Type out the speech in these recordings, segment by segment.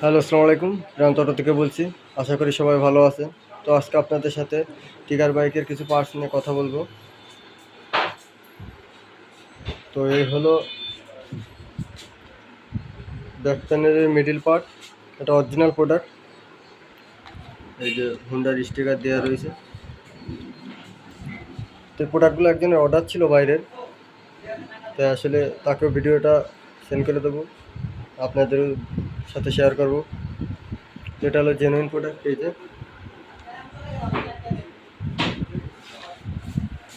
Hello, আসসালামু আলাইকুম। Rayan auto থেকে বলছি। আশা করি সবাই ভালো আছে। তো আজকে আপনাদের সাথে টিগার বাইকের কিছু পার্টস নিয়ে কথা বলবো। তো এই হলো ব্যাক প্যানেলের মিডিল পার্ট। এটা অরিজিনাল প্রোডাক্ট। এই যে হুন্ডার স্টিকার দেওয়া রয়েছে। তো এই প্রোডাক্টগুলো একজনের অর্ডার ছিল বাইরের, তাই আসলে তাকেও ভিডিওটা সেন্ড করে দেবো, আপনাদের সাথে শেয়ার করব। যেটা হলো জেনুইন প্রোডাক্ট। এই যে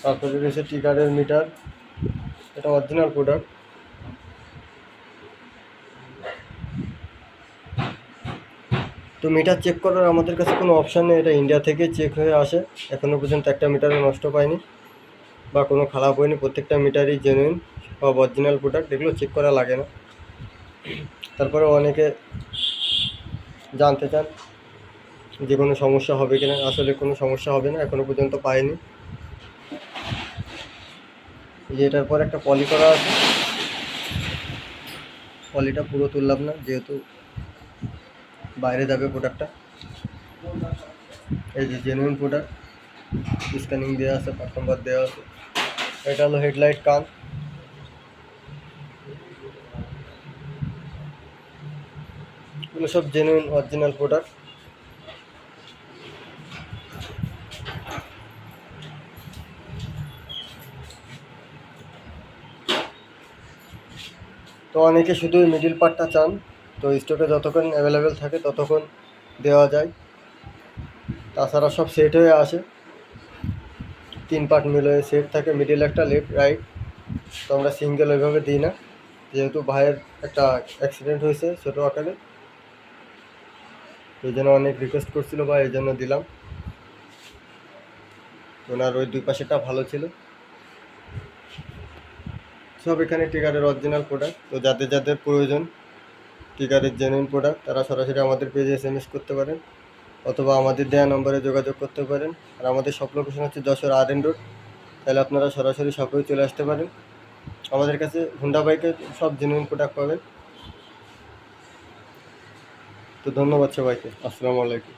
তারপরে রয়েছে টিকারের মিটার, এটা অরিজিনাল প্রোডাক্ট। তো মিটার চেক করার আমাদের কাছে কোনো অপশান নেই, এটা ইন্ডিয়া থেকে চেক হয়ে আসে। এখনও পর্যন্ত একটা মিটারও নষ্ট পায়নি বা কোনো খারাপ হয়নি। প্রত্যেকটা মিটারই জেনুইন, সব অরিজিনাল প্রোডাক্ট, এগুলো চেক করা লাগে না। তারপরে অনেকে জানতে চান যে কোনো সমস্যা হবে কিনা। আসলে কোনো সমস্যা হবে না, এখনও পর্যন্ত পাইনি। এই যে এটার পর একটা পলি করা আছে, পলিটা পুরো তুললাম না যেহেতু বাইরে যাবে প্রোডাক্টটা। এই যে জেনুইন প্রোডাক্ট, স্ক্যানিং দেওয়া আছে, পার্ট নাম্বার দেওয়া আছে। এটা হলো হেডলাইট কান, এগুলো সব জেনুইন অরিজিনাল প্রোডাক্ট। তো অনেকে শুধু মিডিল পার্টটা চান, তো স্টকে যতক্ষণ অ্যাভেলেবেল থাকে ততক্ষণ দেওয়া যায়। তাছাড়া সব সেট হয়ে আসে, 3 পার্ট মিলে সেট থাকে, মিডিল একটা, লেফট রাইট। তো আমরা সিঙ্গেল ওইভাবে দিই না, যেহেতু ভাইয়ের একটা অ্যাক্সিডেন্ট হয়েছে ছোটো আকারে, এই জন্য অনেক রিকোয়েস্ট করছিল বা এই জন্য দিলাম। ওনার ওই 2 পাশেরটা ভালো ছিল। সব এখানে টিকারের অরিজিনাল প্রোডাক্ট। তো যাদের যাদের প্রয়োজন টিকারের জেনুইন প্রোডাক্ট, তারা সরাসরি আমাদের পেজে SMS করতে পারেন অথবা আমাদের দেওয়া নম্বরে যোগাযোগ করতে পারেন। আর আমাদের সব লোকেশন হচ্ছে যশোর RN রোড। তাহলে আপনারা সরাসরি শপেও চলে আসতে পারেন। আমাদের কাছে হুন্ডা বাইকের সব জেনুইন প্রোডাক্ট পাবেন। তো ধন্যবাদ সবাইকে। আসসালামু আলাইকুম।